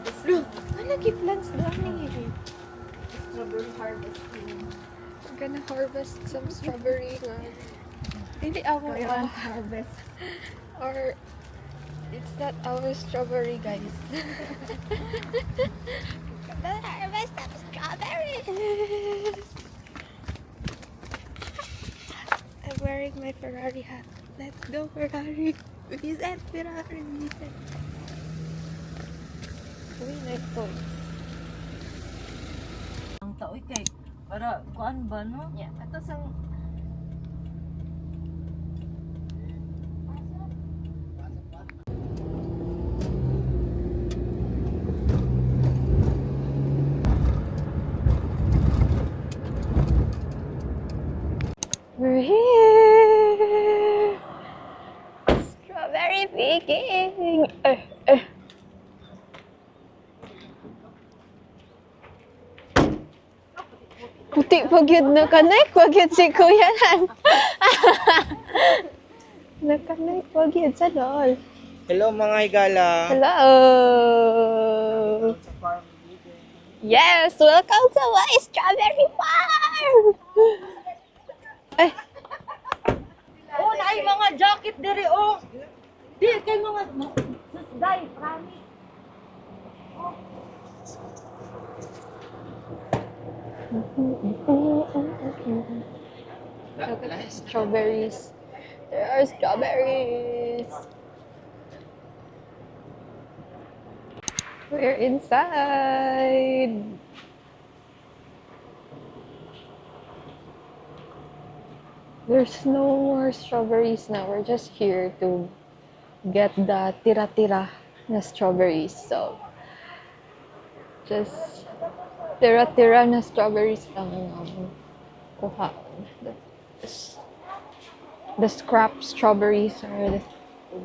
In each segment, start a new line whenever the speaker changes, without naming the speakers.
Look, lagi plants doon ni.
Strawberry harvesting.
We're gonna harvest some strawberry. Hindi ako
Harvest.
or it's not our strawberry, guys. Gonna harvest some strawberries. I'm wearing my Ferrari hat. Let's go Ferrari. We said Ferrari. We said. Uy, nice toys.
Ang taoy kay para kuan ba no?
Yeah, ito sang we're here! Strawberry picking! Puti pag yun nakanek, pag yun si Kuya Nan. Nakanek, pag yun sa doll.
Hello mga higala.
Hello! Yes! Welcome to my strawberry farm! Ay!
Oh, naay mga jacket diri oh. Di kay mga susday, prami.
Look at the strawberries. There are strawberries. We're inside. There's no more strawberries now. We're just here to get the tira-tira na strawberries. So, just tira-tira na strawberries lang ang kuha. The scrap strawberries are the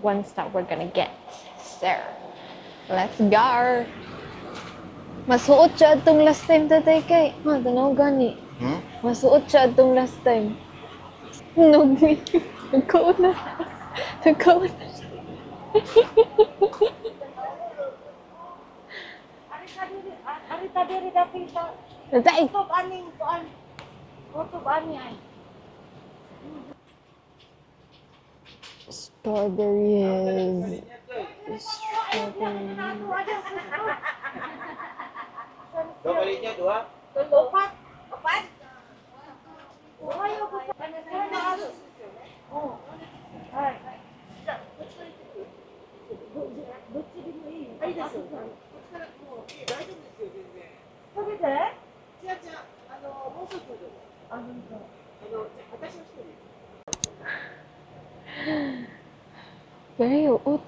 ones that we're gonna get. So, let's go! Masuot siya itong last time tatay kay. Ha, tanaw gani. Masuot siya itong last time. Nugmi. Ikaw na. Ikaw na.
Arita diri dapit ta.
Tatay!
Tub aning kuan. Tub ani ay.
Strawberries. Strawberries.
Dua balik niya, dua.
Opat. Opat. Ayo ko. Oh. Ay. Ay, desu. Sabi de?
Very hot.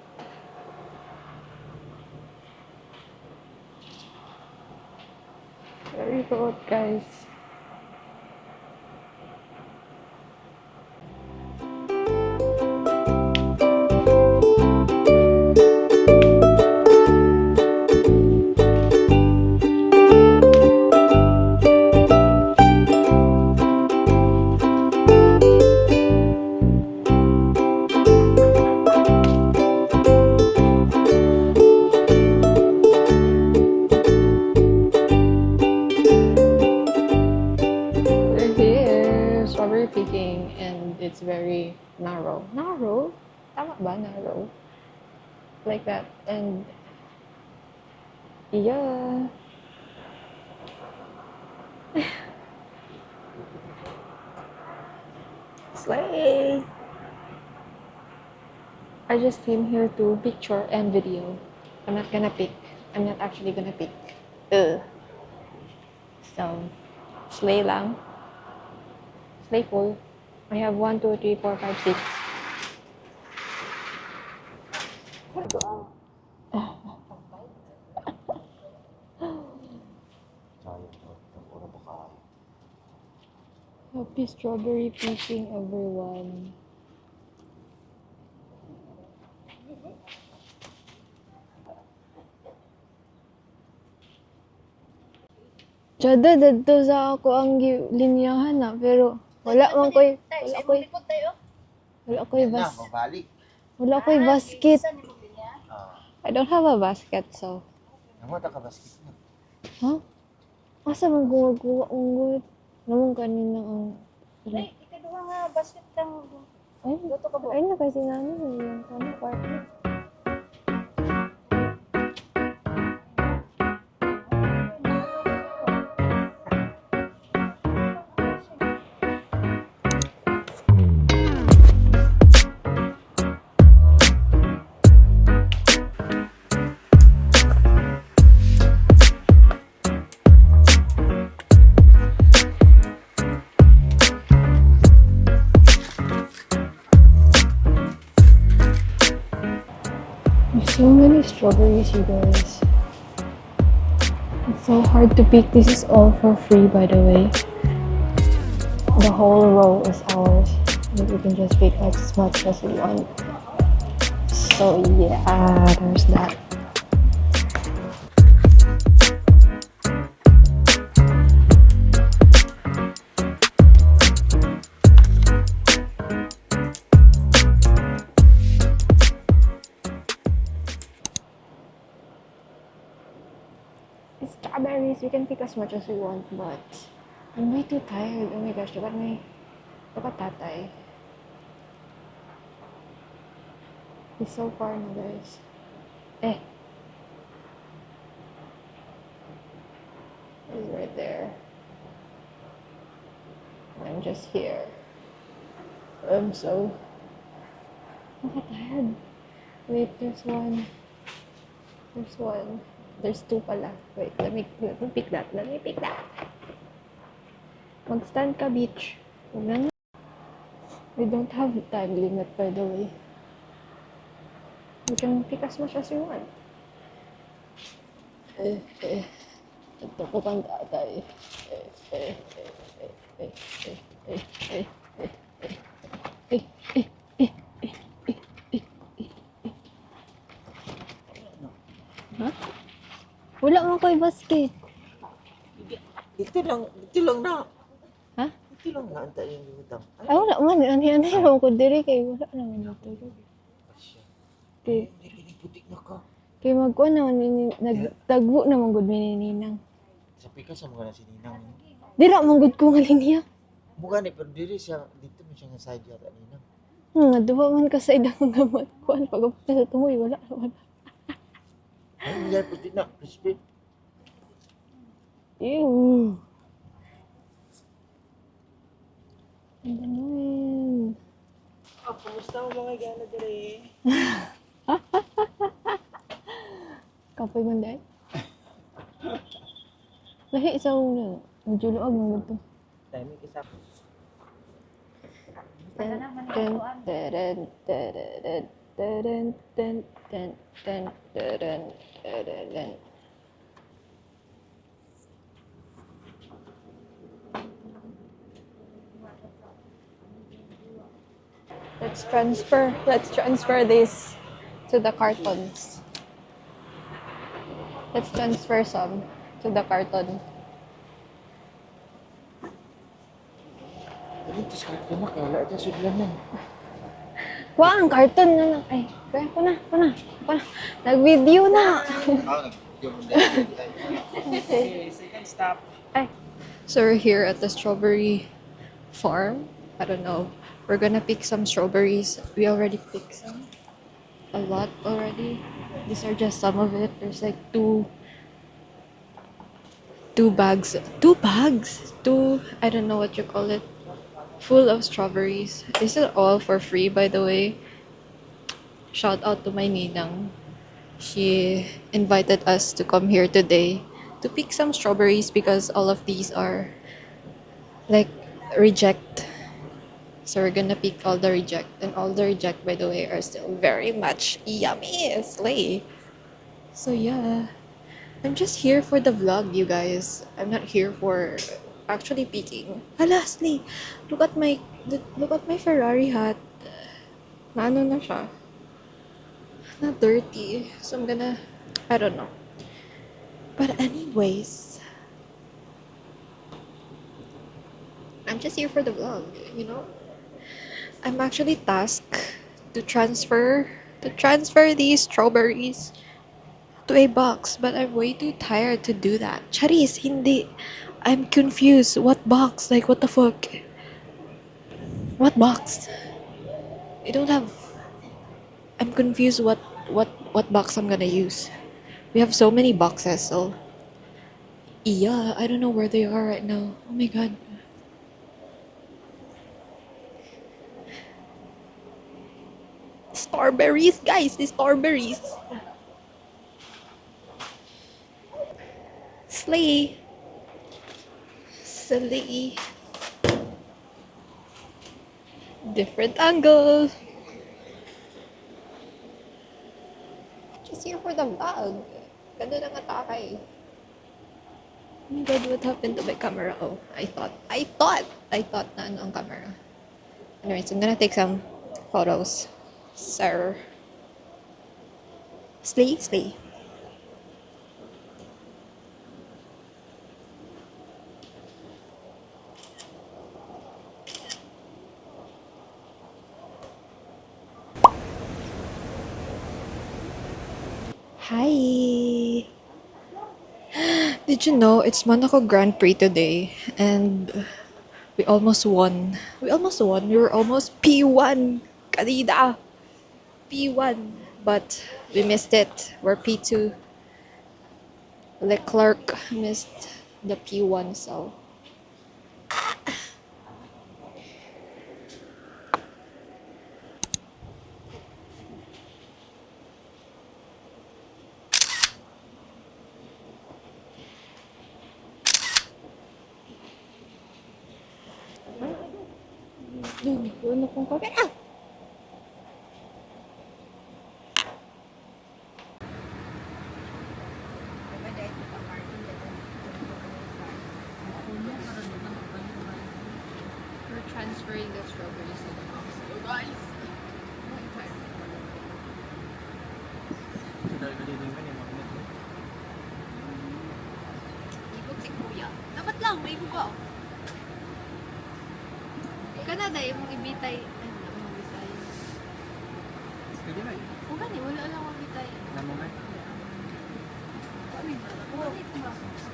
Very hot, guys. We're here, strawberry picking, and it's very narrow. Narrow? Tama ba? Narrow? Like that. And yeah. Slay! I just came here to picture and video. I'm not gonna pick. I'm not actually gonna pick. So, slay lang. Slay full. I have 1, 2, 3, 4, 5, 6. Happy strawberry picking, everyone. Jada dadto sa ako ang linyahan na pero wala man koy
Babalik.
wala koy basket.
Ah.
I don't have a basket, so
Namata ka basket na.
Ha? Asa man guwa-guwa unggoy? Naman kanina ang...
Ay, ikaduha nga basket kang
Ay,
luto ka ba?
ay na kasi namin yung ano, partner. There's so many strawberries, you guys. It's so hard to pick. This is all for free, by the way. The whole row is ours. We can just pick as much as we want. So yeah, there's that. It's strawberries. We can pick as much as we want, but I'm way too tired. Oh my gosh, dapat tatay. He's so far na, guys. He's right there. I'm just here. I'm so tired. Wait, there's one. There's one. There's two pala. Wait, let me pick that. Let me pick that. Mag-stand ka, beach. Huwag na. We don't have a time limit, by the way. You can pick as much as you want. Ito ko pang tatay. Ha? Wala mo ko'y basket.
Dito lang na.
Ha?
Dito lang na anta yung lutang.
Ay, wala man. Ano ko diri kay wala naman dito. Kay
Hindi putik na ka.
kay magkuha naman nagtagbo naman gud mi ni Ninang.
Sabi ka sa mga na si Ninang.
Dira man gud ko nga linya.
Mukha ni pero diri siya dito mo siya nga side yata Ninang.
Duwa man ka sa idang gamot. Kuan pag sa tumoy wala naman.
Ay, hindi putik na. Crispy.
Ew. Ang ganon.
Oh, kumusta mo mga gana diri?
Kapoy man dahil. Lahi sa una. Medyo luag mo to.
Dami isa.
Let's transfer this to the cartons. Let's transfer some to the carton.
Dito sa karton na kaya wala ito sudlanan.
Kuha ang carton na lang. Ay, kaya ko na. Nag-video na.
Okay, second stop.
So we're here at the strawberry farm. I don't know. We're gonna pick some strawberries. We already picked some. A lot already. These are just some of it. There's like two bags. I don't know what you call it. Full of strawberries. This is all for free, by the way. Shout out to my ninang. She invited us to come here today to pick some strawberries because all of these are like reject. So we're gonna pick all the reject, and all the reject, by the way, are still very much yummy. Slay. So yeah, I'm just here for the vlog, you guys. I'm not here for actually picking. Lastly, look at my Ferrari hat. Na ano na siya? Na dirty. So I'm gonna, I don't know. But anyways, I'm just here for the vlog, you know? I'm actually tasked to transfer these strawberries to a box, but I'm way too tired to do that. Charis, hindi. I'm confused. What box? Like, what the fuck? What box? I don't have. I'm confused what box I'm gonna use. We have so many boxes, so yeah, I don't know where they are right now. Oh my god. Strawberries, guys, the strawberries. Slay. Slay. Different angle. Just here for the vlog. Ganda ng atake. Oh my god, what happened to my camera? Oh, I thought na ano ang camera. Anyways, I'm gonna take some photos. Sir. Slay, slay. Hi! Did you know it's Monaco Grand Prix today and we almost won. We were almost P1 kanina. P1. But we missed it. We're P2. Leclerc missed the P1, so yun akong camera. We're transferring the strawberries to the box. So guys, ibog si kuya. Dapat lang, may ibog ko. Kanada, yung ibitay. Ay, wala akong ibitay.
Pwede na.
O gani, wala lang akong ibitay.
Namo man.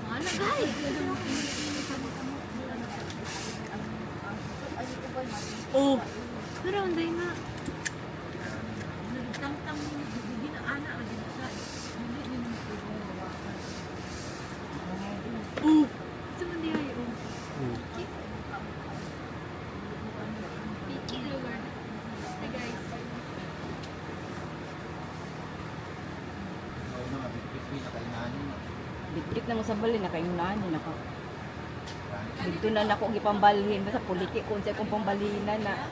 Ano, guys? Oh! Pero, hindi na.
Tang-tang, hindi na ana, hindi na siya.
Oh! Ito man di ay, oh. Picky lugar. Hi, guys.
Oo na, mabigpit na kainanin.
Bit-bit na mo sa bali, nakayunan yun ako. Dito na ako gipambalhin, basta politik kung sa kong pambalinan na.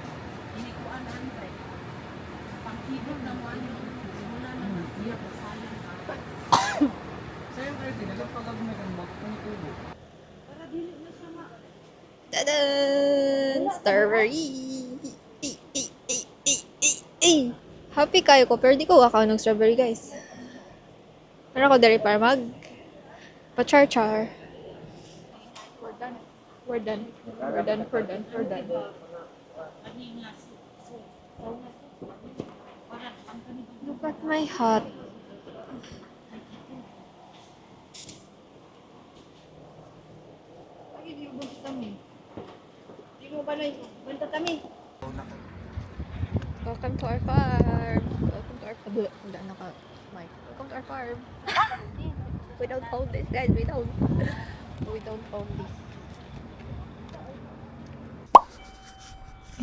Tadan! Strawberry! Happy kayo ko, pero di ko wakaw ng strawberry, guys. Meron ko dari para mag pa-char-char. We're done. Look at my hat. Welcome to our farm. Wala naka-mic. Welcome to our farm. We don't own this, guys. We don't own this.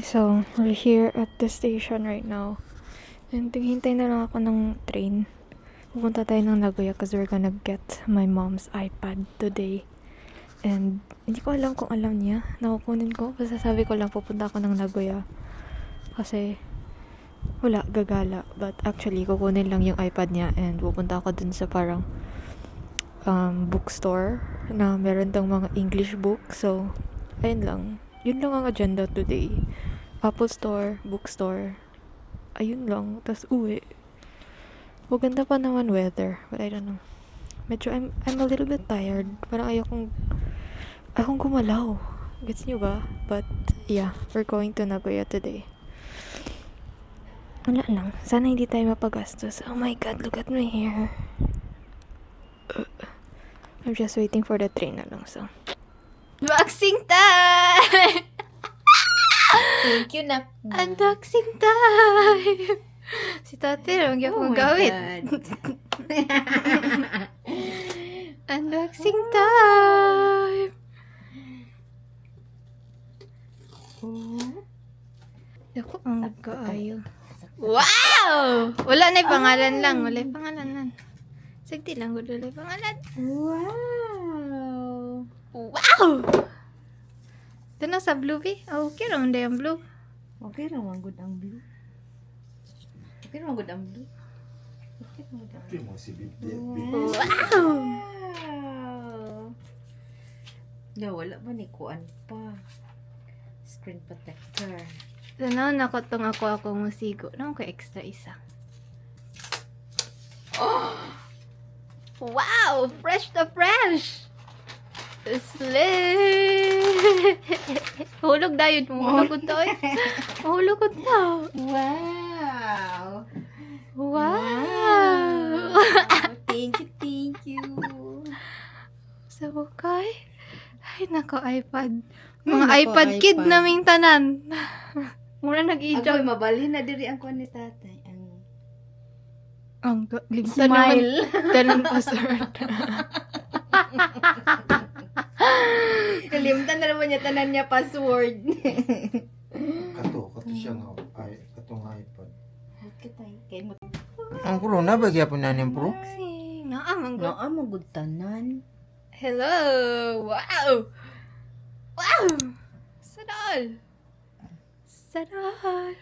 So, we're here at the station right now. And hintay na lang ako ng train. Pupunta tayo ng Nagoya because we're gonna get my mom's iPad today. And hindi ko alam kung alam niya. Nakukunin ko. Basta sabi ko lang pupunta ako ng Nagoya. Kasi wala, gagala. But actually, kukunin lang yung iPad niya and pupunta ako dun sa parang bookstore na meron dang mga English book. So, ayun lang. Yun lang ang agenda today. Apple Store, bookstore. Ayun lang. Tas uwi. Maganda pa naman weather. But I don't know. Medyo I'm a little bit tired. Parang ayokong gumalaw. Gets niyo ba? But yeah, we're going to Nagoya today. Wala lang. Sana hindi tayo mapagastos. Oh my god, look at my hair. I'm just waiting for the train na lang, so. Unboxing time!
Thank you na.
Unboxing time! Si tate lang yung akong gawit. Unboxing time! Ako ang kaayo. Wow! Wala na yung pangalan lang. Wala yung pangalan lang. Sagdi lang. Wala yung pangalan.
Wow.
Wow! Ito na sa blue, eh. Okay naman na yung blue.
Okay raman good ang blue. Okay raman good ang blue. Okay raman good ang blue.
mo si
Wow!
Na wala ba ni kuan pa. Screen protector.
So, now, nakotong ako musigo. Naman ko extra isa. Wow! Fresh na fresh! Slit! Hulog na yun. Mahulog ko to. Mahulog ko to.
Wow.
Wow!
Thank you.
Sa bukay. Ay, nako, iPad. Mga
nako,
iPad kid
iPad.
naming tanan. Mura
Agoy,
nag-i-jog.
mabalhin na diri ang kuan ni tatay.
Ang limtan naman.
Smile.
Tanan password.
Kalimtan na naman niya tanan niya password.
Kato siya nga. Ay, kato nga iPad.
Okay tayo. Kay mo.
Ang pro na ba gyapon na niyang pro?
Boxing. Naamang go.
Naa mo good tanan.
Hello! Wow! Wow! Sadal! Sadal!